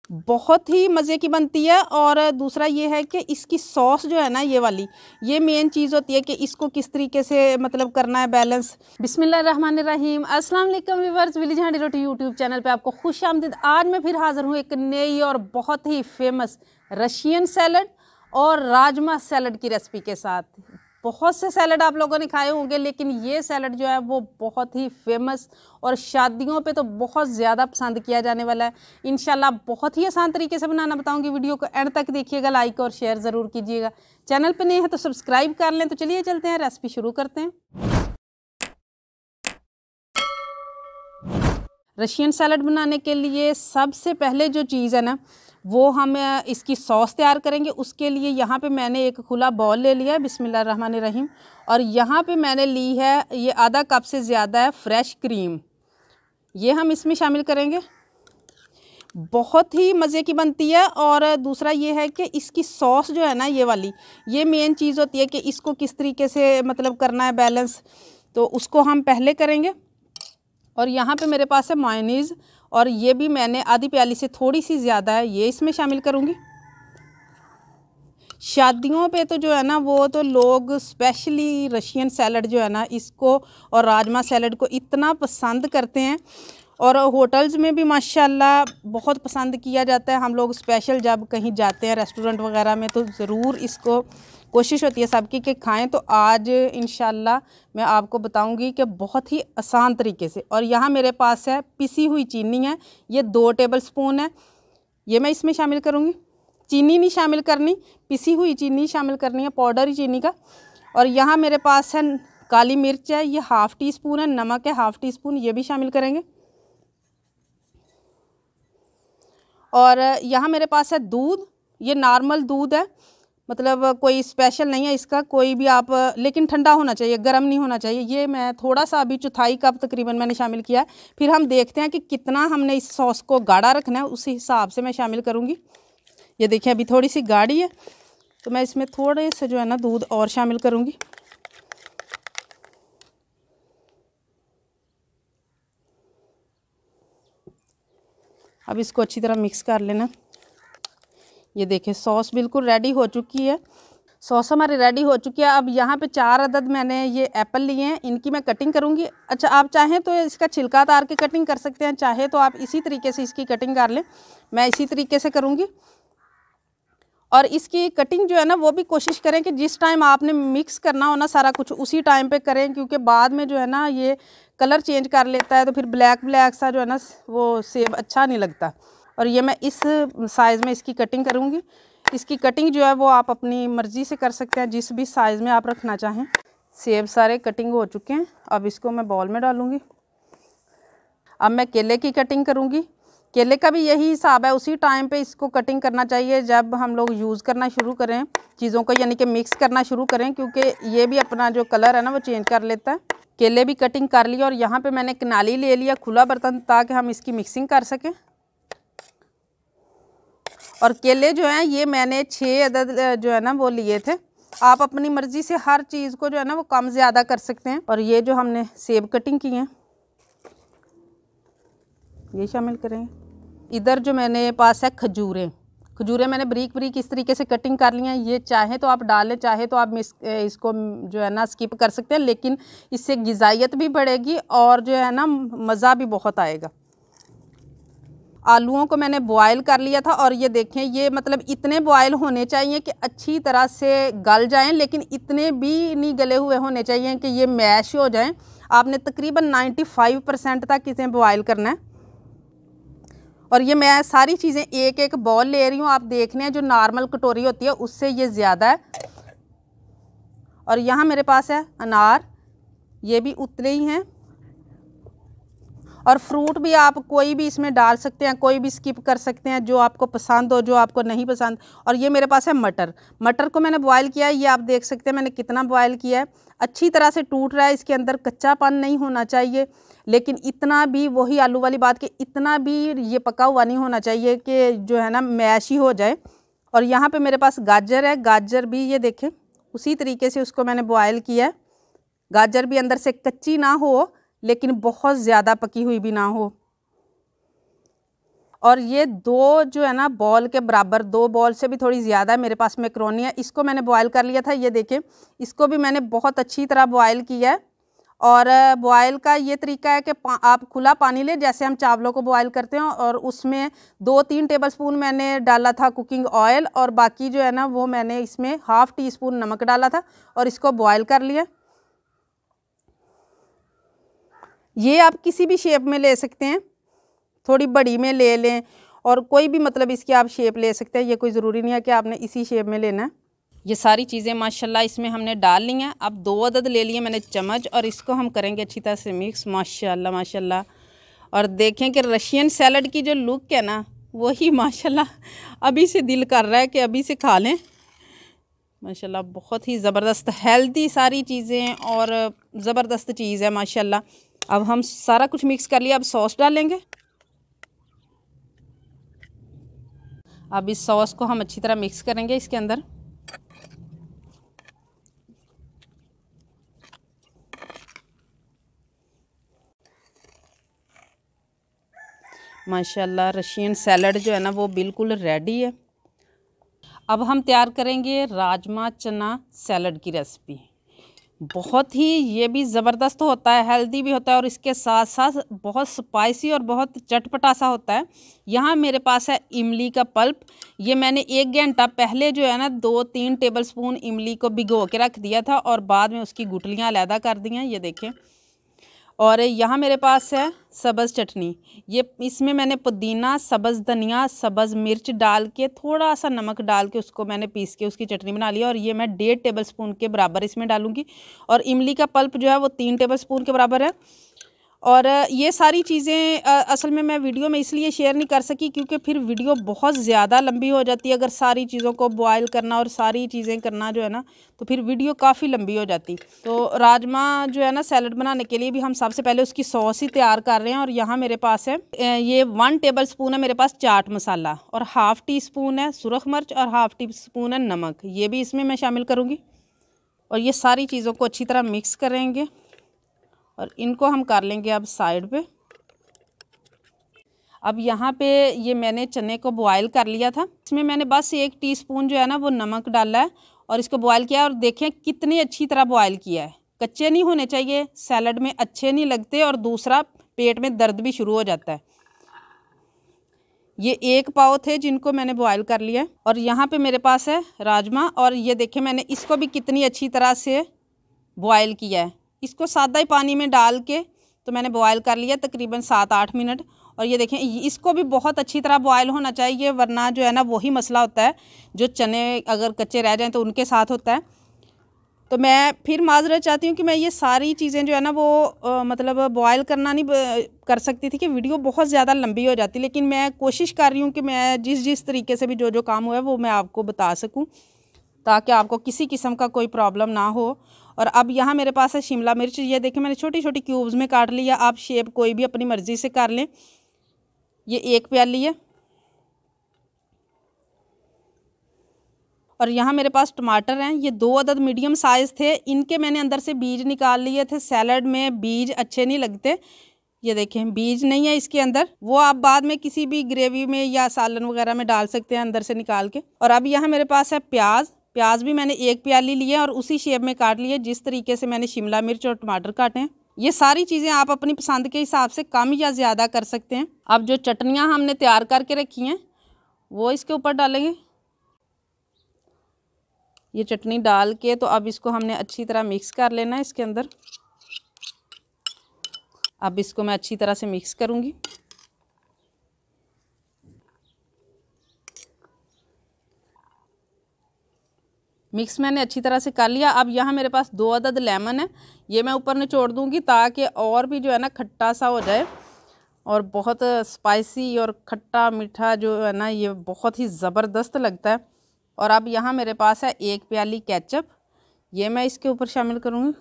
बहुत ही मज़े की बनती है। और दूसरा ये है कि इसकी सॉस जो है ना, ये वाली, ये मेन चीज़ होती है कि इसको किस तरीके से मतलब करना है बैलेंस। बिस्मिल्लाहिर्रहमानिर्रहीम, अस्सलाम वालेकुम व्यूअर्स, विलेज हांडी रोटी यूट्यूब चैनल पे आपको खुश आमदीद। आज मैं फिर हाज़िर हूँ एक नई और बहुत ही फेमस रशियन सैलड और राजमा सैलड की रेसिपी के साथ। बहुत से सैलड आप लोगों ने खाए होंगे, लेकिन ये सैलड जो है वो बहुत ही फेमस और शादियों पे तो बहुत ज़्यादा पसंद किया जाने वाला है। इंशाल्लाह बहुत ही आसान तरीके से बनाना बताऊंगी। वीडियो को एंड तक देखिएगा, लाइक और शेयर ज़रूर कीजिएगा। चैनल पे नए हैं तो सब्सक्राइब कर लें। तो चलिए चलते हैं, रेसिपी शुरू करते हैं। रशियन सैलड बनाने के लिए सबसे पहले जो चीज़ है ना, वो हम इसकी सॉस तैयार करेंगे। उसके लिए यहाँ पे मैंने एक खुला बाउल ले लिया है, बिस्मिल्लाहिर्रहमानिर्रहीम। और यहाँ पे मैंने ली है ये आधा कप से ज़्यादा है फ्रेश क्रीम, ये हम इसमें शामिल करेंगे। बहुत ही मज़े की बनती है। और दूसरा ये है कि इसकी सॉस जो है ना, ये वाली, ये मेन चीज़ होती है कि इसको किस तरीके से मतलब करना है बैलेंस, तो उसको हम पहले करेंगे। और यहाँ पे मेरे पास है मायोनीज़, और ये भी मैंने आधी प्याली से थोड़ी सी ज़्यादा है, ये इसमें शामिल करूँगी। शादियों पे तो जो है ना, वो तो लोग स्पेशली रशियन सैलड जो है ना, इसको और राजमा सैलड को इतना पसंद करते हैं। और होटल्स में भी माशाल्लाह बहुत पसंद किया जाता है। हम लोग स्पेशल जब कहीं जाते हैं रेस्टोरेंट वगैरह में, तो ज़रूर इसको कोशिश होती है सबकी कि खाएं। तो आज इंशाल्लाह मैं आपको बताऊंगी कि बहुत ही आसान तरीके से। और यहाँ मेरे पास है पिसी हुई चीनी है, ये 2 टेबल स्पून है, ये मैं इसमें शामिल करूँगी। चीनी नहीं शामिल करनी, पिसी हुई चीनी शामिल करनी है, पाउडर ही चीनी का। और यहाँ मेरे पास है काली मिर्च है, ये ½ टी स्पून है। नमक है ½ टी स्पून, ये भी शामिल करेंगे। और यहाँ मेरे पास है दूध, ये नॉर्मल दूध है, मतलब कोई स्पेशल नहीं है इसका कोई भी आप, लेकिन ठंडा होना चाहिए, गर्म नहीं होना चाहिए। ये मैं थोड़ा सा अभी 1/4 कप तकरीबन मैंने शामिल किया है। फिर हम देखते हैं कि कितना हमने इस सॉस को गाढ़ा रखना है, उसी हिसाब से मैं शामिल करूँगी। ये देखिए अभी थोड़ी सी गाढ़ी है, तो मैं इसमें थोड़े से जो है ना दूध और शामिल करूँगी। अब इसको अच्छी तरह मिक्स कर लेना। ये देखें सॉस बिल्कुल रेडी हो चुकी है, सॉस हमारी रेडी हो चुकी है। अब यहाँ पे 4 अदद मैंने ये एप्पल लिए हैं, इनकी मैं कटिंग करूँगी। अच्छा, आप चाहें तो इसका छिलका उतार के कटिंग कर सकते हैं, चाहे तो आप इसी तरीके से इसकी कटिंग कर लें। मैं इसी तरीके से करूँगी। और इसकी कटिंग जो है ना, वो भी कोशिश करें कि जिस टाइम आपने मिक्स करना हो ना सारा कुछ, उसी टाइम पे करें, क्योंकि बाद में जो है ना ये कलर चेंज कर लेता है, तो फिर ब्लैक ब्लैक सा जो है ना वो सेब अच्छा नहीं लगता। और ये मैं इस साइज़ में इसकी कटिंग करूँगी। इसकी कटिंग जो है वो आप अपनी मर्ज़ी से कर सकते हैं, जिस भी साइज़ में आप रखना चाहें। सेब सारे कटिंग हो चुके हैं, अब इसको मैं बाउल में डालूँगी। अब मैं केले की कटिंग करूँगी। केले का भी यही हिसाब है, उसी टाइम पे इसको कटिंग करना चाहिए जब हम लोग यूज़ करना शुरू करें चीज़ों को, यानी कि मिक्स करना शुरू करें, क्योंकि ये भी अपना जो कलर है ना वो चेंज कर लेता है। केले भी कटिंग कर लिया। और यहाँ पे मैंने कनाली ले लिया, खुला बर्तन, ताकि हम इसकी मिक्सिंग कर सकें। और केले जो हैं ये मैंने 6 अदद जो है ना वो लिए थे। आप अपनी मर्ज़ी से हर चीज़ को जो है ना वो कम ज़्यादा कर सकते हैं। और ये जो हमने सेब कटिंग की हैं, ये शामिल करेंगे। इधर जो मैंने पास है खजूरें, खजूरें मैंने बारीक बारीक इस तरीके से कटिंग कर ली हैं। ये चाहे तो आप डालें, चाहे तो आप इसको जो है ना स्किप कर सकते हैं, लेकिन इससे ग़िज़ाइयत भी बढ़ेगी और जो है ना मज़ा भी बहुत आएगा। आलूओं को मैंने बॉयल कर लिया था, और ये देखें ये मतलब इतने बॉयल होने चाहिए कि अच्छी तरह से गल जाएं, लेकिन इतने भी नहीं गले हुए होने चाहिए कि ये मैश हो जाएं। आपने तकरीबन 95% तक इसे बॉयल करना है। और ये मैं सारी चीज़ें एक एक बॉल ले रही हूँ। आप देख लें जो नॉर्मल कटोरी होती है उससे ये ज़्यादा है। और यहाँ मेरे पास है अनार, ये भी उतने ही हैं। और फ्रूट भी आप कोई भी इसमें डाल सकते हैं, कोई भी स्किप कर सकते हैं, जो आपको पसंद हो, जो आपको नहीं पसंद। और ये मेरे पास है मटर, मटर को मैंने बॉयल किया है। ये आप देख सकते हैं मैंने कितना बॉयल किया है, अच्छी तरह से टूट रहा है, इसके अंदर कच्चापन नहीं होना चाहिए, लेकिन इतना भी वही आलू वाली बात कि इतना भी ये पका हुआ नहीं होना चाहिए कि जो है ना मैश ही हो जाए। और यहाँ पे मेरे पास गाजर है, गाजर भी ये देखें उसी तरीके से उसको मैंने बॉयल किया है। गाजर भी अंदर से कच्ची ना हो, लेकिन बहुत ज़्यादा पकी हुई भी ना हो। और ये 2 जो है ना बॉल के बराबर, 2 बॉल से भी थोड़ी ज़्यादा मेरे पास मैक्रोनी है। इसको मैंने बॉयल कर लिया था, ये देखें, इसको भी मैंने बहुत अच्छी तरह बॉयल किया है। और बॉयल का ये तरीका है कि आप खुला पानी लें जैसे हम चावलों को बॉयल करते हैं, और उसमें 2-3 टेबलस्पून मैंने डाला था कुकिंग ऑयल, और बाकी जो है ना वो मैंने इसमें ½ टीस्पून नमक डाला था और इसको बॉयल कर लिया। ये आप किसी भी शेप में ले सकते हैं, थोड़ी बड़ी में ले लें और कोई भी मतलब इसकी आप शेप ले सकते हैं, ये कोई ज़रूरी नहीं है कि आपने इसी शेप में लेना है। ये सारी चीज़ें माशाल्लाह इसमें हमने डाल ली हैं। अब 2 अदद ले लिए मैंने चम्मच, और इसको हम करेंगे अच्छी तरह से मिक्स। माशाल्लाह माशाल्लाह। और देखें कि रशियन सैलड की जो लुक है ना, वही माशाल्लाह अभी से दिल कर रहा है कि अभी से खा लें। माशाल्लाह बहुत ही ज़बरदस्त हेल्दी सारी चीज़ें और ज़बरदस्त चीज़ है माशाल्लाह। अब हम सारा कुछ मिक्स कर लिया, अब सॉस डालेंगे। अब इस सॉस को हम अच्छी तरह मिक्स करेंगे इसके अंदर। माशाल्लाह रशियन सैलड जो है ना वो बिल्कुल रेडी है। अब हम तैयार करेंगे राजमा चना सैलड की रेसिपी। बहुत ही ये भी ज़बरदस्त होता है, हेल्दी भी होता है, और इसके साथ साथ बहुत स्पाइसी और बहुत चटपटा सा होता है। यहाँ मेरे पास है इमली का पल्प। ये मैंने 1 घंटा पहले जो है ना 2-3 टेबलस्पून इमली को भिगो के रख दिया था, और बाद में उसकी गुठलियाँ अलहदा कर दी हैं, ये देखें। और यहाँ मेरे पास है सब्ज़ चटनी। ये इसमें मैंने पुदीना, सब्ज़ धनिया, सब्ज़ मिर्च डाल के, थोड़ा सा नमक डाल के उसको मैंने पीस के उसकी चटनी बना लिया, और ये मैं 1.5 टेबलस्पून के बराबर इसमें डालूँगी। और इमली का पल्प जो है वो 3 टेबलस्पून के बराबर है। और ये सारी चीज़ें असल में मैं वीडियो में इसलिए शेयर नहीं कर सकी क्योंकि फिर वीडियो बहुत ज़्यादा लंबी हो जाती है। अगर सारी चीज़ों को बॉयल करना और सारी चीज़ें करना जो है ना, तो फिर वीडियो काफ़ी लंबी हो जाती। तो राजमा जो है ना सैलड बनाने के लिए भी हम सबसे पहले उसकी सॉस ही तैयार कर रहे हैं। और यहाँ मेरे पास है ये 1 टेबलस्पून है मेरे पास चाट मसाला, और ½ टीस्पून है सुरख मिर्च, और ½ टीस्पून है नमक, ये भी इसमें मैं शामिल करूँगी। और ये सारी चीज़ों को अच्छी तरह मिक्स करेंगे, और इनको हम कर लेंगे अब साइड पे। अब यहाँ पे ये मैंने चने को बॉयल कर लिया था, इसमें मैंने बस 1 टीस्पून जो है ना वो नमक डाला है, और इसको बॉयल किया। और देखें कितनी अच्छी तरह बॉयल किया है, कच्चे नहीं होने चाहिए, सैलड में अच्छे नहीं लगते, और दूसरा पेट में दर्द भी शुरू हो जाता है। ये 1 पाव थे जिनको मैंने बॉयल कर लिया है। और यहाँ पे मेरे पास है राजमा, और ये देखें मैंने इसको भी कितनी अच्छी तरह से बॉयल किया है। इसको सादा ही पानी में डाल के तो मैंने बॉयल कर लिया तकरीबन 7-8 मिनट। और ये देखें इसको भी बहुत अच्छी तरह बॉयल होना चाहिए, वरना जो है ना वही मसला होता है, जो चने अगर कच्चे रह जाएं तो उनके साथ होता है। तो मैं फिर माजरत चाहती हूँ कि मैं ये सारी चीज़ें जो है ना वो मतलब बॉयल करना नहीं कर सकती थी कि वीडियो बहुत ज़्यादा लंबी हो जाती। लेकिन मैं कोशिश कर रही हूँ कि मैं जिस तरीके से भी जो काम हुआ है वो मैं आपको बता सकूँ, ताकि आपको किसी किस्म का कोई प्रॉब्लम ना हो। और अब यहाँ मेरे पास है शिमला मिर्च। ये देखें मैंने छोटी छोटी क्यूब्स में काट लिया, आप शेप कोई भी अपनी मर्ज़ी से कर लें। ये 1 प्याली है। और यहाँ मेरे पास टमाटर हैं, ये 2 अदद मीडियम साइज़ थे, इनके मैंने अंदर से बीज निकाल लिए थे। सैलड में बीज अच्छे नहीं लगते, ये देखें बीज नहीं है इसके अंदर, वो आप बाद में किसी भी ग्रेवी में या सालन वगैरह में डाल सकते हैं अंदर से निकाल के। और अब यहाँ मेरे पास है प्याज भी मैंने 1 प्याली लिए और उसी शेप में काट लिए जिस तरीके से मैंने शिमला मिर्च और टमाटर काटे हैं। ये सारी चीज़ें आप अपनी पसंद के हिसाब से कम या ज़्यादा कर सकते हैं। अब जो चटनियाँ हमने तैयार करके रखी हैं वो इसके ऊपर डालेंगे। ये चटनी डाल के तो अब इसको हमने अच्छी तरह मिक्स कर लेना है इसके अंदर। अब इसको मैं अच्छी तरह से मिक्स करूँगी। मिक्स मैंने अच्छी तरह से कर लिया। अब यहाँ मेरे पास 2 अदद लेमन है, ये मैं ऊपर निचोड़ दूँगी ताकि और भी जो है ना खट्टा सा हो जाए, और बहुत स्पाइसी और खट्टा मीठा जो है ना ये बहुत ही ज़बरदस्त लगता है। और अब यहाँ मेरे पास है 1 प्याली केचप, ये मैं इसके ऊपर शामिल करूँगी।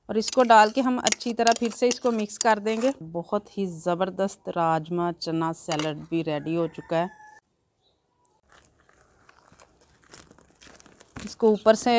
और इसको डाल के हम अच्छी तरह फिर से इसको मिक्स कर देंगे। बहुत ही ज़बरदस्त राजमा चना सैलड भी रेडी हो चुका है। इसको ऊपर से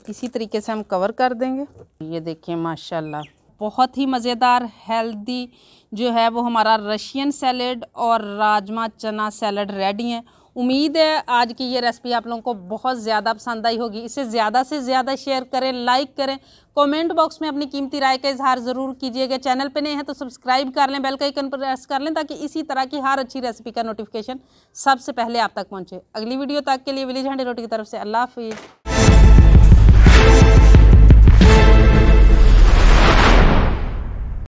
इसी तरीके से हम कवर कर देंगे। ये देखिए माशाल्लाह बहुत ही मज़ेदार हेल्दी जो है वो हमारा रशियन सैलेड और राजमा चना सैलेड रेडी है। उम्मीद है आज की ये रेसिपी आप लोगों को बहुत ज़्यादा पसंद आई होगी। इसे ज़्यादा से ज़्यादा शेयर करें, लाइक करें, कमेंट बॉक्स में अपनी कीमती राय का इजहार ज़रूर कीजिएगा। चैनल पे नए हैं तो सब्सक्राइब कर लें, बेल का आइकन प्रेस कर लें ताकि इसी तरह की हर अच्छी रेसिपी का नोटिफिकेशन सबसे पहले आप तक पहुँचे। अगली वीडियो तक के लिए विलेज हांडी रोटी की तरफ से अल्लाह हाफिज़।